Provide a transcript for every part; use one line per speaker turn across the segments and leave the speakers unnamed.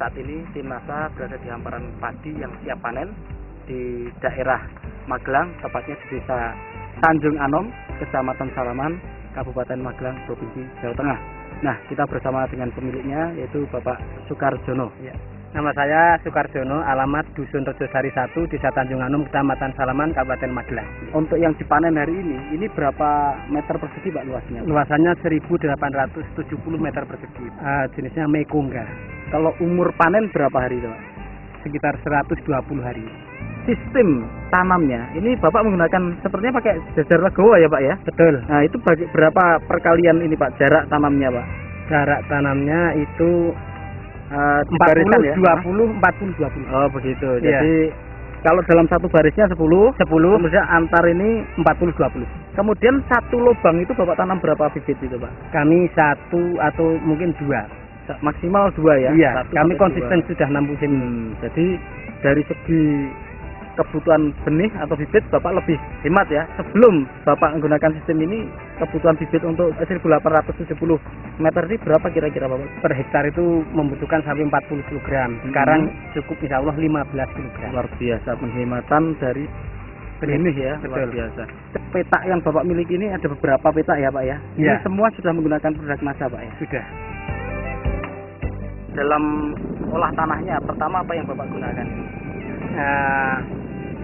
saat ini tim NASA berada di hamparan padi yang siap panen di daerah Magelang, tepatnya di desa Tanjung Anom, Kecamatan Salaman, Kabupaten Magelang, Provinsi Jawa Tengah. Nah, kita bersama dengan pemiliknya yaitu Bapak Sukarjono.
Ya. Nama saya Sukarjono, alamat Dusun Rejosari 1, Desa Tanjung Anom, Kecamatan Salaman, Kabupaten Magelang.
Untuk yang dipanen hari ini berapa meter persegi Pak luasnya?
Luasannya 1.870 meter persegi. Jenisnya Mekongga.
Kalau umur panen berapa hari itu Pak?
Sekitar 120 hari.
Sistem tanamnya, ini Bapak menggunakan sepertinya pakai jajar legowo ya Pak ya?
Betul.
Nah, itu berapa perkalian ini Pak, jarak tanamnya Pak?
Jarak tanamnya itu
40,
20, 40, 20.
Oh begitu,
Iya.
jadi kalau dalam satu barisnya 10, kemudian antar ini
40, 20.
kemudian satu lubang itu Bapak tanam berapa bibit itu Pak?
Kami 1 atau mungkin 2.
Maksimal 2 ya?
Iya,
1
kami
sampai
konsisten
2.
sudah 6 musim.
Jadi dari segi kebutuhan benih atau bibit Bapak lebih hemat ya. Sebelum Bapak menggunakan sistem ini, kebutuhan bibit untuk 1870 meter ini berapa kira-kira Bapak?
Per hektar itu membutuhkan sampai 40 kg. Sekarang cukup insya Allah 15 kg.
Luar biasa penghematan dari benih ya. Luar
Betul.
biasa. Petak yang Bapak miliki ini ada beberapa petak ya Pak ya?
Iya.
Ini semua sudah menggunakan produk NASA Pak ya?
Sudah.
Dalam olah tanahnya pertama apa yang Bapak gunakan?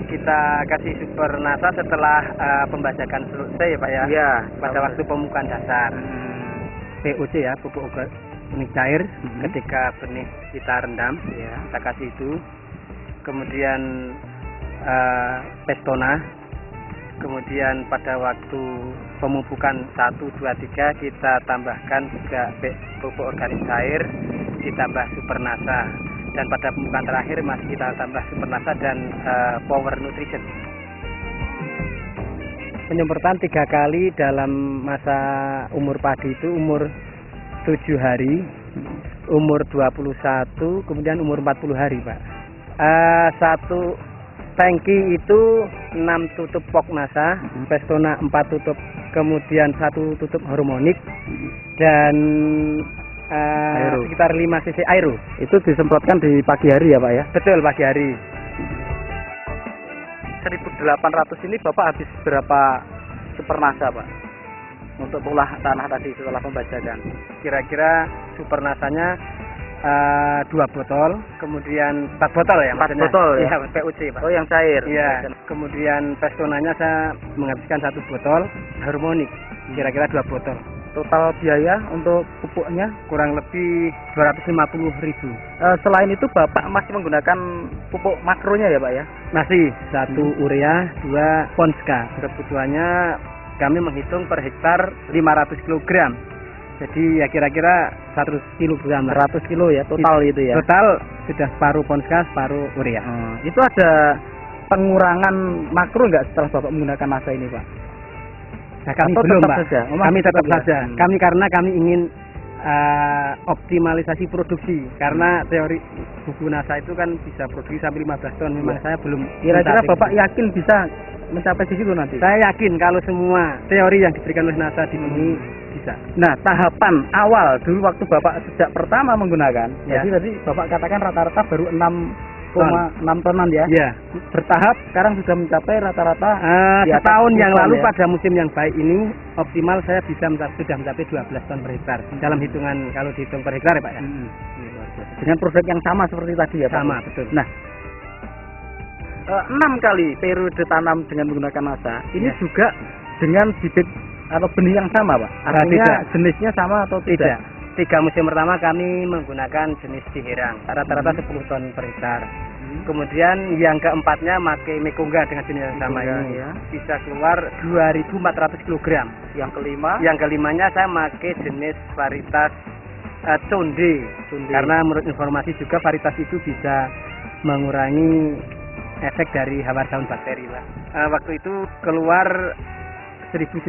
Kita kasih super NASA setelah pembajakan selesai ya Pak ya.
Iya.
Pada waktu pemupukan dasar. POC ya, pupuk organik cair. Ketika benih kita rendam,
Ya.
kita kasih itu. Kemudian Pestona. Kemudian pada waktu pemupukan 1, 2, 3 kita tambahkan juga pupuk organik cair, ditambah super NASA. Dan pada pemupukan terakhir masih kita tambah super NASA dan power nutrition. Penyemprotan 3 kali dalam masa umur padi itu umur 7 hari, umur 21, kemudian umur 40 hari Pak. Satu tangki itu 6 tutup pok NASA, Pestona 4 tutup, kemudian 1 tutup harmonik, dan sekitar 5 cc aero.
Itu disemprotkan di pagi hari ya Pak ya?
Betul, pagi hari.
1800 ini Bapak habis berapa super NASA Pak? Untuk olah tanah tadi setelah pembajakan.
Kira-kira super nasanya 2 botol, kemudian 4 botol ya
4
maksudnya.
botol ya?
Iya, PUC Pak.
Oh yang cair?
Iya, kemudian Pestonanya saya menghabiskan 1 botol, harmonik kira-kira 2 botol.
Total biaya untuk pupuknya?
Kurang lebih 250.000.
Selain itu Bapak masih menggunakan pupuk makronya ya Pak ya?
Masih 1 urea, 2 ponska. Kebutuhannya kami menghitung per hektar 500 kg. Jadi ya kira-kira 100 kg lah.
100 kilo ya total itu ya?
Total sudah separuh ponska, separuh urea.
Itu ada pengurangan makro nggak setelah Bapak menggunakan NASA ini Pak?
Nah, kami
Atau
belum
tetap
Pak.
saja? Oh,
Kami
masih
tetap
tetap
saja.
ya?
Kami karena kami ingin optimalisasi produksi. Karena teori buku NASA itu kan bisa produksi sampai 15 ton. Memang saya belum.
Kira-kira
mencapai
Bapak
situ.
yakin bisa mencapai di situ nanti?
Saya yakin kalau semua teori yang diberikan oleh NASA dipenuhi bisa.
Nah, tahapan awal dulu waktu Bapak sejak pertama menggunakan,
Ya.
jadi tadi Bapak katakan rata-rata baru 6,6 tonan ya.
Ya.
Bertahap sekarang sudah mencapai rata-rata di atas
Setahun
10
yang
ton
lalu
ya.
pada musim yang baik ini optimal saya bisa sudah mencapai 12 ton per hektar. Dalam hitungan kalau dihitung per hektar ya Pak ya.
Dengan produk yang sama seperti tadi ya Pak.
Sama, betul.
Nah, 6 kali periode tanam dengan menggunakan NASA ini
Ya.
juga dengan bibit atau benih yang sama Pak. Artinya
tidak.
jenisnya sama atau tidak?
Tidak. 3 musim pertama kami menggunakan jenis Ciherang, rata-rata 10 ton per hektar. Kemudian yang keempatnya pakai Mekongga dengan jenis yang sama
Mekongga,
ini,
ya.
bisa keluar 2.400 kg.
Yang kelima?
Yang kelimanya saya pakai jenis varietas Conde. Karena menurut informasi juga varietas itu bisa mengurangi efek dari hama daun bakteri Pak. Waktu itu keluar 1.900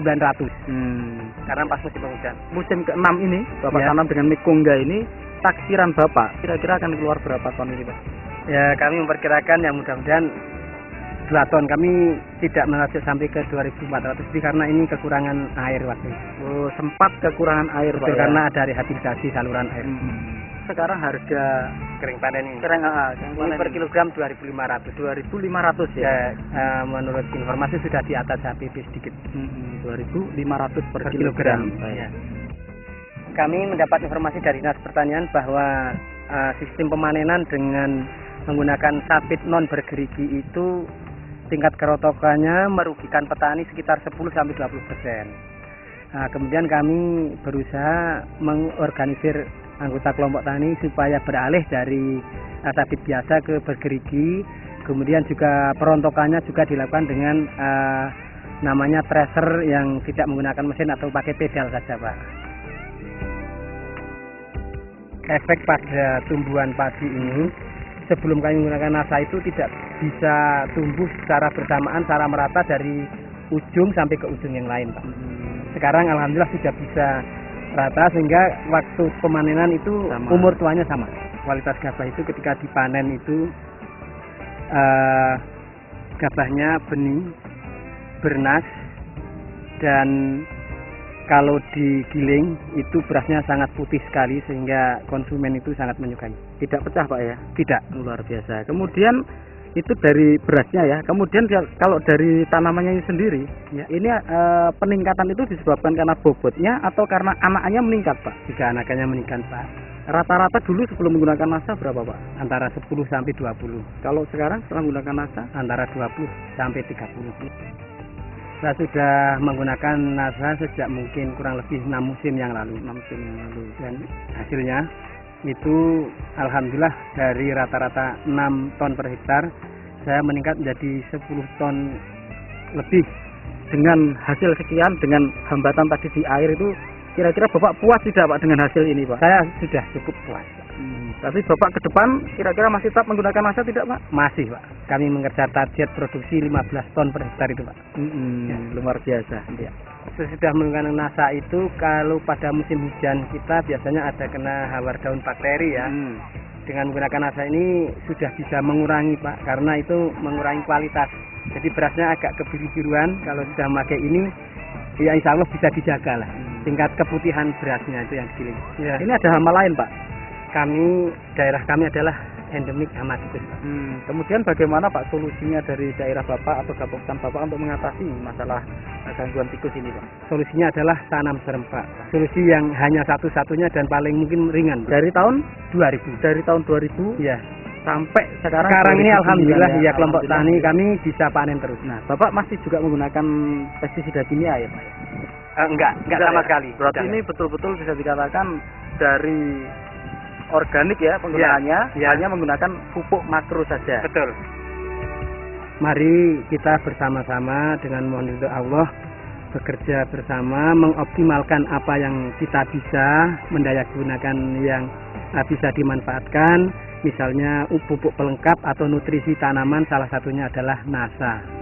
karena pas musim penghujan.
Musim ke-6 ini Bapak
Ya.
tanam dengan Mekongga ini, taksiran Bapak kira-kira akan keluar berapa ton ini Pak?
Ya, kami memperkirakan yang mudah-mudahan 2 ton. Kami tidak mengajuk sampai ke 2.400 lebih karena ini kekurangan air waktu itu.
Oh, sempat kekurangan air
Betul,
Pak ya?
karena ada rehabilitasi saluran air.
sekarang harga
kering panen ini.
kering
Ini per kilogram 2.500.
2.500 ya.
Menurut informasi sudah di atas HPP sedikit.
2.500 per
kilogram.
Baik.
Ya. Kami mendapat informasi dari Dinas Pertanian bahwa sistem pemanenan dengan menggunakan sabit non bergerigi itu tingkat kerotokannya merugikan petani sekitar 10-20%. Nah, kemudian kami berusaha mengorganisir anggota kelompok tani supaya beralih dari sabit biasa ke bergerigi. Kemudian juga perontokannya juga dilakukan dengan namanya thresher yang tidak menggunakan mesin atau pakai pedal saja, Pak. Efek pada tumbuhan padi ini sebelum kami menggunakan NASA itu tidak bisa tumbuh secara bersamaan, secara merata dari ujung sampai ke ujung yang lain, Pak. Sekarang alhamdulillah sudah bisa rata sehingga waktu pemanenan itu
sama.
Umur tuanya sama. Kualitas gabah itu ketika dipanen itu gabahnya bening, bernas, dan kalau digiling itu berasnya sangat putih sekali sehingga konsumen itu sangat menyukai.
Tidak pecah Pak ya?
Tidak.
Luar biasa. Kemudian itu dari berasnya ya. Kemudian kalau dari tanamannya ini sendiri,
Ya.
ini peningkatan itu disebabkan karena bobotnya atau karena anaknya meningkat Pak?
Jika anakannya meningkat, Pak.
Rata-rata dulu sebelum menggunakan NASA berapa Pak?
Antara 10 sampai 20.
Kalau sekarang setelah menggunakan NASA?
Antara 20 sampai 30. Saya sudah menggunakan NASA sejak mungkin kurang lebih 6 musim yang lalu.
6 musim yang lalu.
Dan hasilnya itu alhamdulillah dari rata-rata 6 ton per hektar saya meningkat menjadi 10 ton lebih.
Dengan hasil sekian, dengan hambatan tadi di air itu, kira-kira Bapak puas tidak Pak dengan hasil ini Pak?
Saya sudah cukup puas.
Tapi Bapak ke depan kira-kira masih tetap menggunakan NASA tidak Pak?
Masih, Pak. Kami mengejar target produksi 15 ton per hektar itu, Pak.
Luar biasa.
Ya. Sesudah menggunakan NASA itu kalau pada musim hujan kita biasanya ada kena hawar daun bakteri ya. Dengan menggunakan NASA ini sudah bisa mengurangi, Pak, karena itu mengurangi kualitas. Jadi berasnya agak kebiru-biruan. Kalau sudah memakai ini ya insya Allah bisa dijaga lah. Tingkat keputihan berasnya itu yang digiling. Ya.
Ini ada hama lain Pak?
Daerah kami adalah endemik hama tikus.
Kemudian bagaimana Pak solusinya dari daerah Bapak atau Kabupaten Bapak untuk mengatasi masalah gangguan tikus ini Pak?
Solusinya adalah tanam serempak. Solusi yang hanya satu-satunya dan paling mungkin ringan, Pak.
Dari tahun
2000.
Dari tahun 2000
ya
sampai sekarang.
Sekarang ini
2009,
alhamdulillah ya kelompok
alhamdulillah.
tani kami bisa panen terus.
Nah, Bapak masih juga menggunakan pestisida kimia ya Pak?
Enggak sama
ya?
sekali.
Berarti
Enggak.
ini betul-betul bisa dikatakan dari organik ya penggunaannya,
Ya.
hanya menggunakan pupuk makro saja.
Betul. Mari kita bersama-sama dengan mohon ridho Allah bekerja bersama mengoptimalkan apa yang kita bisa, mendayagunakan yang bisa dimanfaatkan, misalnya pupuk pelengkap atau nutrisi tanaman, salah satunya adalah NASA.